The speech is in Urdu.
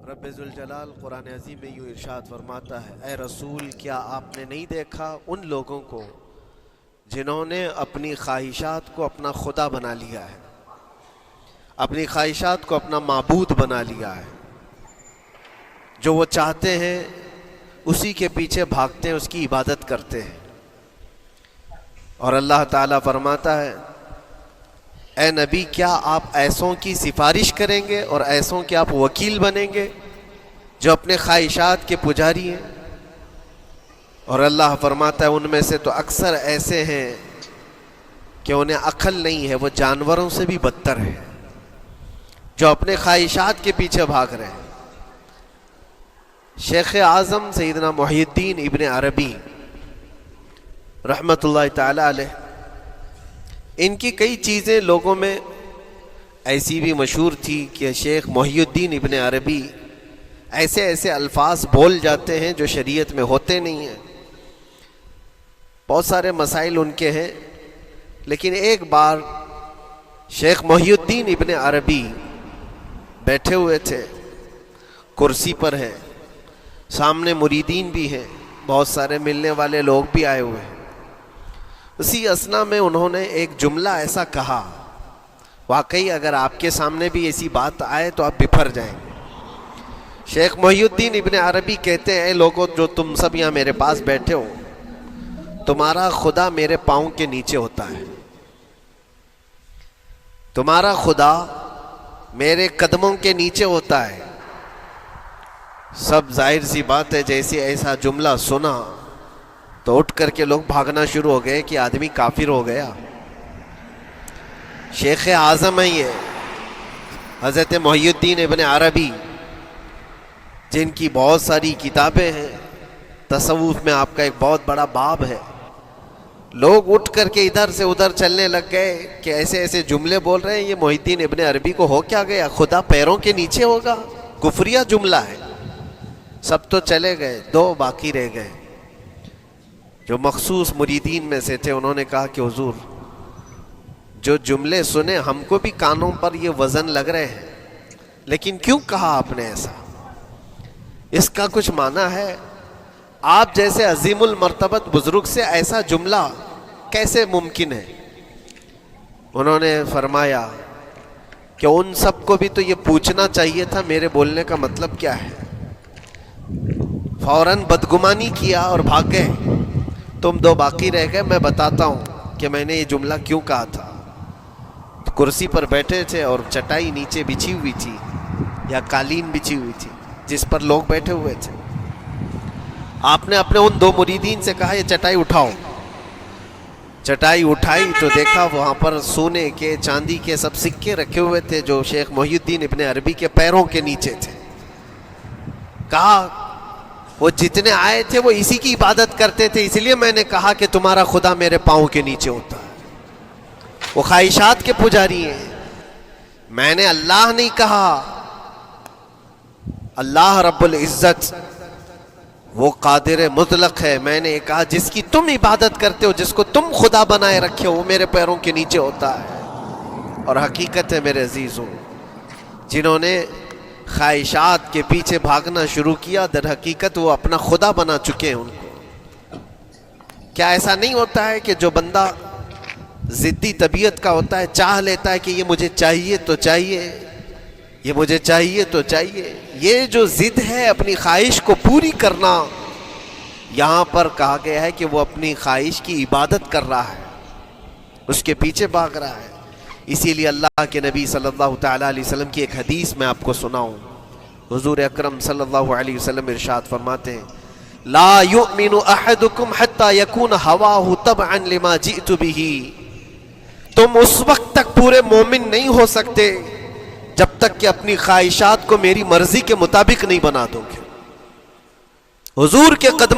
رب ذوالجلال قرآن عظیم میں یوں ارشاد فرماتا ہے، اے رسول کیا آپ نے نہیں دیکھا ان لوگوں کو جنہوں نے اپنی خواہشات کو اپنا خدا بنا لیا ہے، اپنی خواہشات کو اپنا معبود بنا لیا ہے، جو وہ چاہتے ہیں اسی کے پیچھے بھاگتے ہیں، اس کی عبادت کرتے ہیں۔ اور اللہ تعالیٰ فرماتا ہے، اے نبی کیا آپ ایسوں کی سفارش کریں گے اور ایسوں کے آپ وکیل بنیں گے جو اپنے خواہشات کے پجاری ہیں؟ اور اللہ فرماتا ہے ان میں سے تو اکثر ایسے ہیں کہ انہیں عقل نہیں ہے، وہ جانوروں سے بھی بدتر ہیں، جو اپنے خواہشات کے پیچھے بھاگ رہے ہیں۔ شیخ اعظم سیدنا محی الدین ابن عربی رحمۃ اللہ تعالی علیہ، ان کی کئی چیزیں لوگوں میں ایسی بھی مشہور تھی کہ شیخ محی الدین ابن عربی ایسے ایسے الفاظ بول جاتے ہیں جو شریعت میں ہوتے نہیں ہیں، بہت سارے مسائل ان کے ہیں۔ لیکن ایک بار شیخ محی الدین ابن عربی بیٹھے ہوئے تھے، کرسی پر ہیں، سامنے مریدین بھی ہیں، بہت سارے ملنے والے لوگ بھی آئے ہوئے ہیں۔ اسی اثنا میں انہوں نے ایک جملہ ایسا کہا، واقعی اگر آپ کے سامنے بھی ایسی بات آئے تو آپ بپھر جائیں گے۔ شیخ محی الدین ابن عربی کہتے ہیں، اے لوگو جو تم سب یہاں میرے پاس بیٹھے ہو، تمہارا خدا میرے پاؤں کے نیچے ہوتا ہے، تمہارا خدا میرے قدموں کے نیچے ہوتا ہے۔ سب ظاہر سی بات ہے جیسے ایسا جملہ سنا تو اٹھ کر کے لوگ بھاگنا شروع ہو گئے کہ آدمی کافر ہو گیا۔ شیخ اعظم ہیں یہ حضرت محی الدین ابن عربی، جن کی بہت ساری کتابیں ہیں، تصوف میں آپ کا ایک بہت بڑا باب ہے۔ لوگ اٹھ کر کے ادھر سے ادھر چلنے لگ گئے کہ ایسے ایسے جملے بول رہے ہیں، یہ محی الدین ابن عربی کو ہو کیا گیا؟ خدا پیروں کے نیچے ہوگا؟ کفریہ جملہ ہے۔ سب تو چلے گئے، دو باقی رہ گئے جو مخصوص مریدین میں سے تھے۔ انہوں نے کہا کہ حضور جو جملے سنے ہم کو بھی کانوں پر یہ وزن لگ رہے ہیں، لیکن کیوں کہا آپ نے ایسا؟ اس کا کچھ معنی ہے؟ آپ جیسے عظیم المرتبت بزرگ سے ایسا جملہ کیسے ممکن ہے؟ انہوں نے فرمایا کہ ان سب کو بھی تو یہ پوچھنا چاہیے تھا میرے بولنے کا مطلب کیا ہے۔ فوراً بدگمانی کیا اور بھاگ گئے۔ تم دو باقی رہ گئے، میں بتاتا ہوں کہ میں نے یہ جملہ کیوں کہا تھا۔ کرسی پر بیٹھے تھے اور چٹائی نیچے بچھی ہوئی تھی یا قالین بچھی ہوئی تھی جس پر لوگ بیٹھے ہوئے تھے۔ آپ نے اپنے ان دو مریدین سے کہا یہ چٹائی اٹھاؤ۔ چٹائی اٹھائی تو دیکھا وہاں پر سونے کے چاندی کے سب سکے رکھے ہوئے تھے جو شیخ محی الدین ابن عربی کے پیروں کے نیچے تھے۔ کہا وہ جتنے آئے تھے وہ اسی کی عبادت کرتے تھے، اس لیے میں نے کہا کہ تمہارا خدا میرے پاؤں کے نیچے ہوتا ہے۔ وہ خواہشات کے پجاری ہیں، میں نے اللہ نہیں کہا۔ اللہ رب العزت وہ قادر مطلق ہے، میں نے کہا جس کی تم عبادت کرتے ہو، جس کو تم خدا بنائے رکھے ہو، وہ میرے پیروں کے نیچے ہوتا ہے۔ اور حقیقت ہے میرے عزیزوں، جنہوں نے خواہشات کے پیچھے بھاگنا شروع کیا، در حقیقت وہ اپنا خدا بنا چکے ہیں ان کو۔ کیا ایسا نہیں ہوتا ہے کہ جو بندہ ضدی طبیعت کا ہوتا ہے، چاہ لیتا ہے کہ یہ مجھے چاہیے تو چاہیے، یہ مجھے چاہیے تو چاہیے، یہ جو ضد ہے اپنی خواہش کو پوری کرنا، یہاں پر کہا گیا ہے کہ وہ اپنی خواہش کی عبادت کر رہا ہے، اس کے پیچھے بھاگ رہا ہے۔ اسی لیے اللہ کے نبی صلی اللہ تعالیٰ علیہ وسلم کی ایک حدیث میں آپ کو سناؤں۔ حضور اکرم صلی اللہ علیہ وسلم ارشاد فرماتے ہیں، لا یؤمن احدکم حتی یکون ہواہ تبعا لما جئت بہ۔ تم اس وقت تک پورے مومن نہیں ہو سکتے جب تک کہ اپنی خواہشات کو میری مرضی کے مطابق نہیں بنا دو گے۔ حضور کے قدم